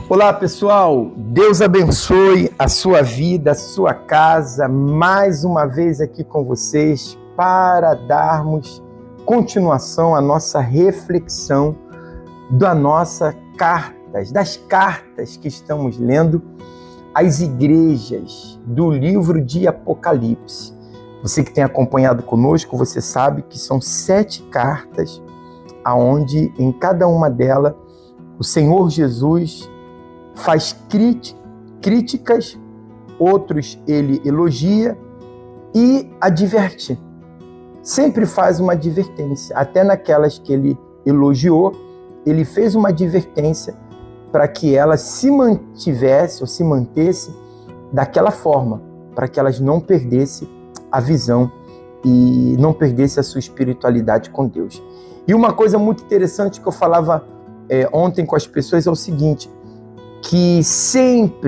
Olá pessoal, Deus abençoe a sua vida, a sua casa, mais uma vez aqui com vocês para darmos continuação à nossa reflexão das cartas que estamos lendo às igrejas do livro de Apocalipse. Você que tem acompanhado conosco, você sabe que são 7 cartas, aonde em cada uma delas o Senhor Jesus faz críticas, outros ele elogia e adverte. Sempre faz uma advertência. Até naquelas que ele elogiou, ele fez uma advertência para que elas se mantivesse ou se mantesse daquela forma, para que elas não perdessem a visão e não perdessem a sua espiritualidade com Deus. E uma coisa muito interessante que eu falava ontem com as pessoas é o seguinte, que sempre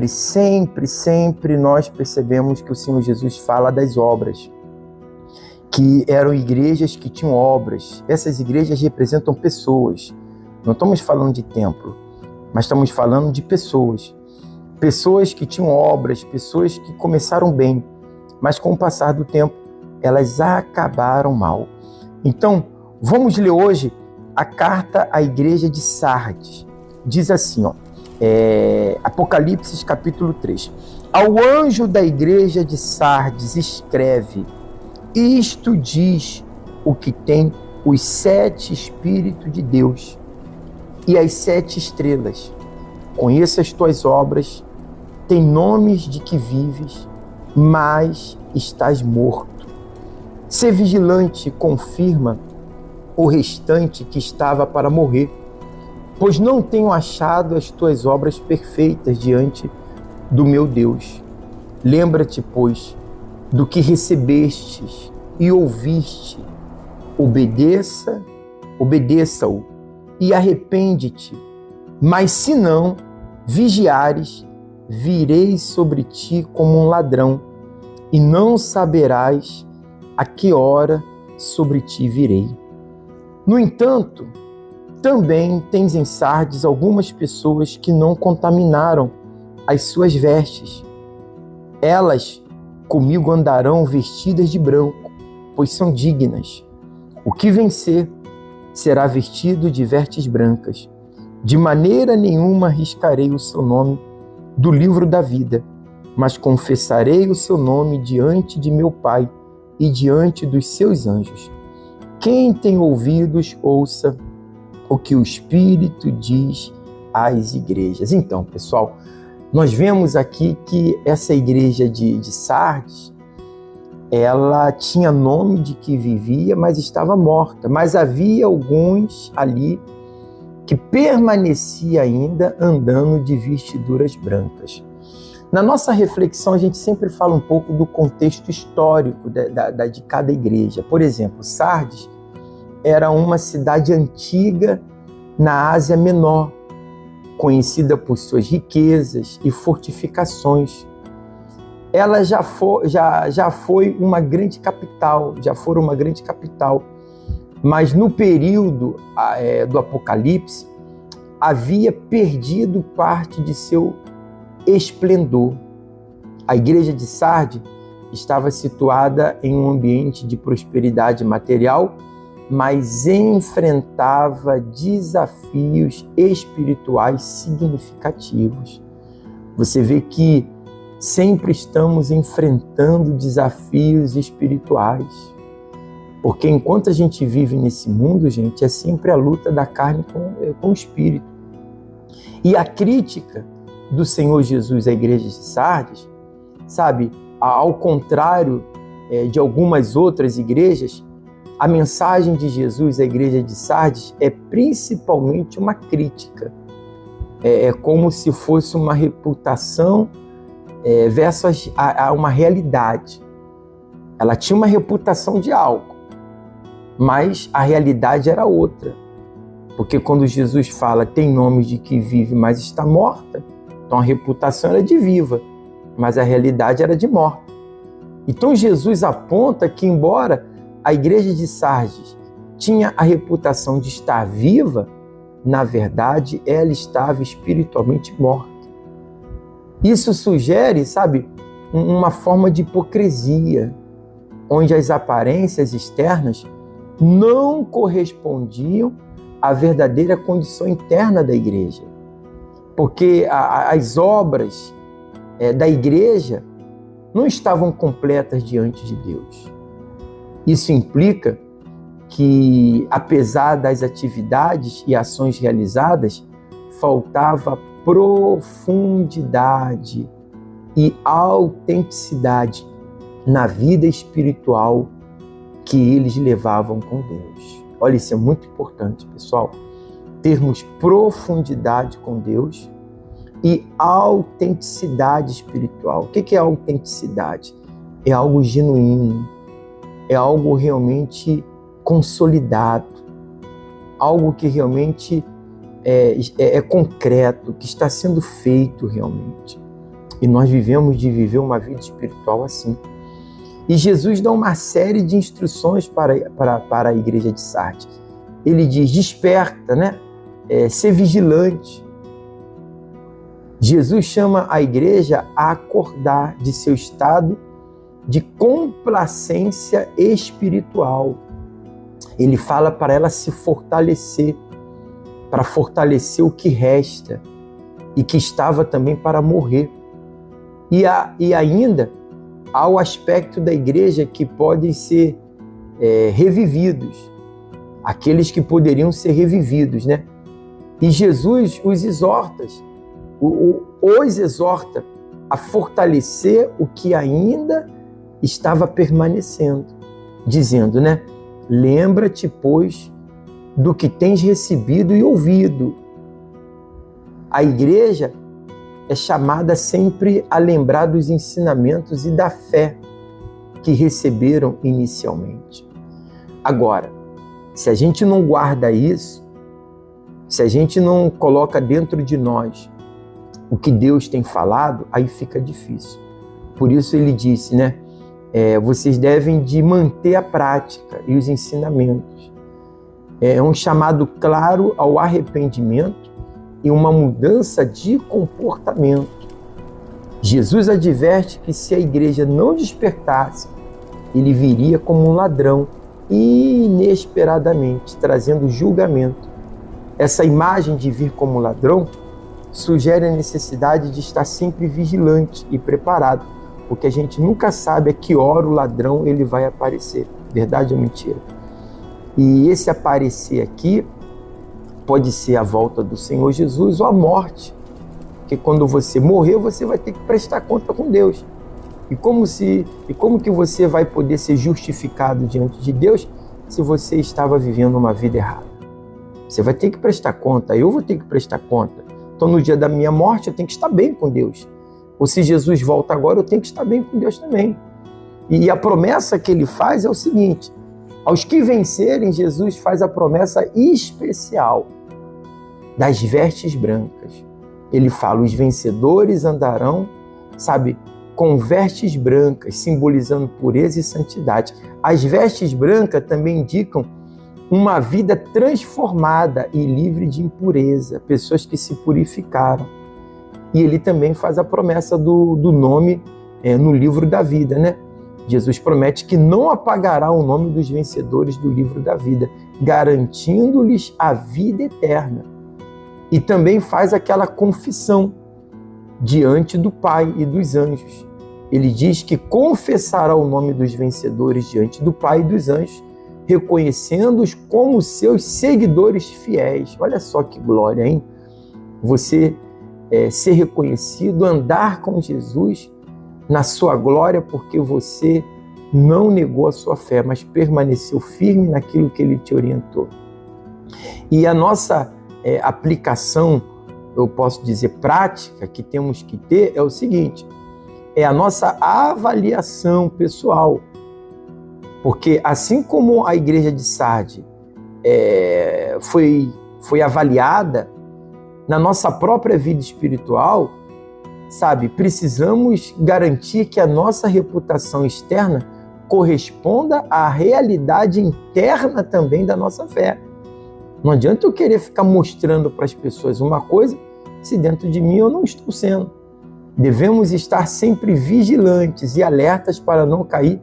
nós percebemos que o Senhor Jesus fala das obras, que eram igrejas que tinham obras. Essas igrejas representam pessoas. Não estamos falando de templo, mas estamos falando de pessoas. Pessoas que tinham obras, pessoas que começaram bem, mas com o passar do tempo, elas acabaram mal. Então, vamos ler hoje a carta à igreja de Sardes. Diz assim, Apocalipse capítulo 3. Ao anjo da igreja de Sardes escreve: isto diz o que tem os 7 Espíritos de Deus e as 7 estrelas. Conheço as tuas obras, tem nomes de que vives, mas estás morto. Sê vigilante e confirma o restante que estava para morrer, pois não tenho achado as tuas obras perfeitas diante do meu Deus. Lembra-te, pois, do que recebestes e ouviste. Obedeça-o e arrepende-te. Mas se não vigiares, virei sobre ti como um ladrão, e não saberás a que hora sobre ti virei. No entanto, também tens em Sardes algumas pessoas que não contaminaram as suas vestes. Elas comigo andarão vestidas de branco, pois são dignas. O que vencer será vestido de vestes brancas. De maneira nenhuma riscarei o seu nome do livro da vida, mas confessarei o seu nome diante de meu Pai e diante dos seus anjos. Quem tem ouvidos, ouça o que o Espírito diz às igrejas. Então, pessoal, nós vemos aqui que essa igreja de Sardes, ela tinha nome de que vivia, mas estava morta. Mas havia alguns ali que permanecia ainda andando de vestiduras brancas. Na nossa reflexão, a gente sempre fala um pouco do contexto histórico de cada igreja. Por exemplo, Sardes era uma cidade antiga na Ásia Menor, conhecida por suas riquezas e fortificações. Ela já foi uma grande capital, mas no período do Apocalipse havia perdido parte de seu esplendor. A igreja de Sardes estava situada em um ambiente de prosperidade material, mas enfrentava desafios espirituais significativos. Você vê que sempre estamos enfrentando desafios espirituais, porque enquanto a gente vive nesse mundo, gente, é sempre a luta da carne com o espírito. E a crítica do Senhor Jesus à igreja de Sardes, sabe, ao contrário de algumas outras igrejas, a mensagem de Jesus à igreja de Sardes é principalmente uma crítica. É como se fosse uma reputação versus a uma realidade. Ela tinha uma reputação de algo, mas a realidade era outra. Porque quando Jesus fala, tem nomes de que vive, mas está morta, então a reputação era de viva, mas a realidade era de morta. Então Jesus aponta que, embora a igreja de Sardes tinha a reputação de estar viva, na verdade, ela estava espiritualmente morta. Isso sugere, sabe, uma forma de hipocrisia, onde as aparências externas não correspondiam à verdadeira condição interna da igreja. Porque as obras da igreja não estavam completas diante de Deus. Isso implica que, apesar das atividades e ações realizadas, faltava profundidade e autenticidade na vida espiritual que eles levavam com Deus. Olha, isso é muito importante, pessoal. Termos profundidade com Deus e autenticidade espiritual. O que é autenticidade? É algo genuíno, é algo realmente consolidado, algo que realmente é concreto, que está sendo feito realmente. E nós vivemos de viver uma vida espiritual assim. E Jesus dá uma série de instruções para a igreja de Sardes. Ele diz, desperta, né? Ser vigilante. Jesus chama a igreja a acordar de seu estado de complacência espiritual. Ele fala para ela se fortalecer, para fortalecer o que resta e que estava também para morrer. E ainda há o aspecto da igreja que podem ser revividos, aqueles que poderiam ser revividos, né? E Jesus os exorta a fortalecer o que ainda estava permanecendo, dizendo, né? Lembra-te, pois, do que tens recebido e ouvido. A igreja é chamada sempre a lembrar dos ensinamentos e da fé que receberam inicialmente. Agora, se a gente não guarda isso, se a gente não coloca dentro de nós o que Deus tem falado, aí fica difícil. Por isso ele disse, né? Vocês devem de manter a prática e os ensinamentos. É um chamado claro ao arrependimento e uma mudança de comportamento. Jesus adverte que se a igreja não despertasse, ele viria como um ladrão inesperadamente, trazendo julgamento. Essa imagem de vir como ladrão sugere a necessidade de estar sempre vigilante e preparado, porque a gente nunca sabe a que hora o ladrão ele vai aparecer. Verdade ou mentira? E esse aparecer aqui pode ser a volta do Senhor Jesus ou a morte. Porque quando você morrer, você vai ter que prestar conta com Deus. E como que você vai poder ser justificado diante de Deus se você estava vivendo uma vida errada? Você vai ter que prestar conta, eu vou ter que prestar conta. Então, no dia da minha morte, eu tenho que estar bem com Deus. Ou se Jesus volta agora, eu tenho que estar bem com Deus também. E a promessa que ele faz é o seguinte: aos que vencerem, Jesus faz a promessa especial das vestes brancas. Ele fala, os vencedores andarão, sabe, com vestes brancas, simbolizando pureza e santidade. As vestes brancas também indicam uma vida transformada e livre de impureza, pessoas que se purificaram. E ele também faz a promessa do nome no livro da vida, né? Jesus promete que não apagará o nome dos vencedores do livro da vida, garantindo-lhes a vida eterna. E também faz aquela confissão diante do Pai e dos anjos. Ele diz que confessará o nome dos vencedores diante do Pai e dos anjos, reconhecendo-os como seus seguidores fiéis. Olha só que glória, hein? Você ser reconhecido, andar com Jesus na sua glória, porque você não negou a sua fé, mas permaneceu firme naquilo que ele te orientou. E a nossa aplicação, eu posso dizer prática, que temos que ter é o seguinte: é a nossa avaliação pessoal. Porque assim como a igreja de Sardes foi avaliada, na nossa própria vida espiritual, sabe, precisamos garantir que a nossa reputação externa corresponda à realidade interna também da nossa fé. Não adianta eu querer ficar mostrando para as pessoas uma coisa se dentro de mim eu não estou sendo. Devemos estar sempre vigilantes e alertas para não cair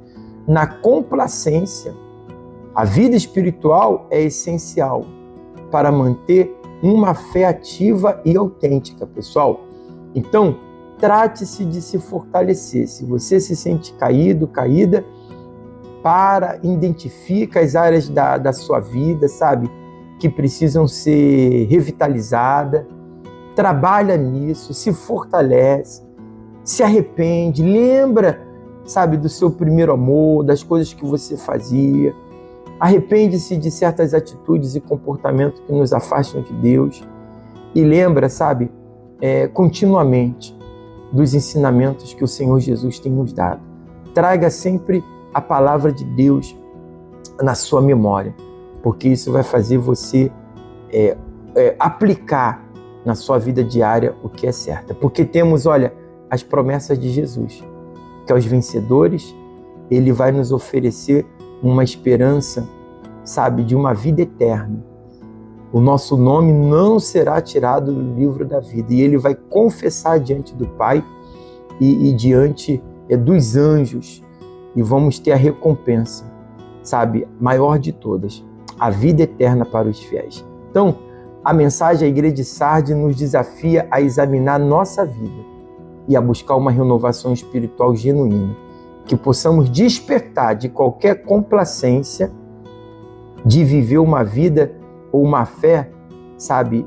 na complacência. A vida espiritual é essencial para manter uma fé ativa e autêntica, pessoal. Então, trate-se de se fortalecer. Se você se sente caído, caída, identifica as áreas da sua vida, sabe, que precisam ser revitalizadas, trabalha nisso, se fortalece, se arrepende, lembra, sabe, do seu primeiro amor, das coisas que você fazia, arrepende-se de certas atitudes e comportamentos que nos afastam de Deus e lembra, sabe, continuamente dos ensinamentos que o Senhor Jesus tem nos dado. Traga sempre a palavra de Deus na sua memória, porque isso vai fazer você aplicar na sua vida diária o que é certo. Porque temos, olha, as promessas de Jesus, que aos vencedores Ele vai nos oferecer uma esperança, sabe, de uma vida eterna. O nosso nome não será tirado do livro da vida e Ele vai confessar diante do Pai e diante dos anjos e vamos ter a recompensa, sabe, maior de todas, a vida eterna para os fiéis. Então, a mensagem da Igreja de Sardes nos desafia a examinar nossa vida e a buscar uma renovação espiritual genuína, que possamos despertar de qualquer complacência de viver uma vida ou uma fé, sabe,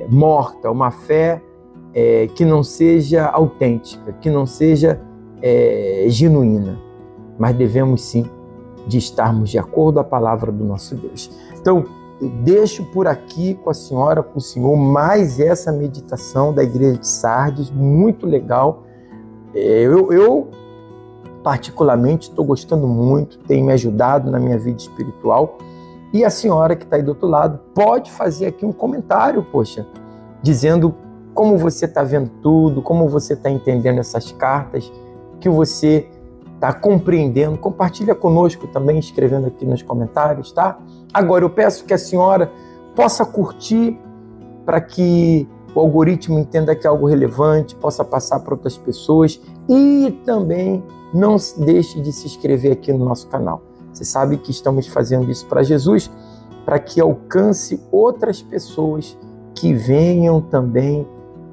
morta, uma fé que não seja autêntica, que não seja genuína, mas devemos sim de estarmos de acordo com a palavra do nosso Deus. Então, eu deixo por aqui com a senhora, com o senhor, mais essa meditação da Igreja de Sardes, muito legal. Eu particularmente, estou gostando muito, tem me ajudado na minha vida espiritual. E a senhora que está aí do outro lado pode fazer aqui um comentário, poxa, dizendo como você está vendo tudo, como você está entendendo essas cartas, que você está compreendendo. Compartilha conosco também, escrevendo aqui nos comentários, tá? Agora, eu peço que a senhora possa curtir para que o algoritmo entenda que é algo relevante, possa passar para outras pessoas e também não deixe de se inscrever aqui no nosso canal. Você sabe que estamos fazendo isso para Jesus, para que alcance outras pessoas que venham também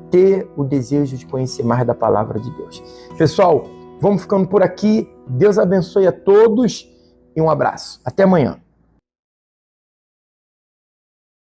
ter o desejo de conhecer mais da palavra de Deus. Pessoal, vamos ficando por aqui. Deus abençoe a todos e um abraço. Até amanhã.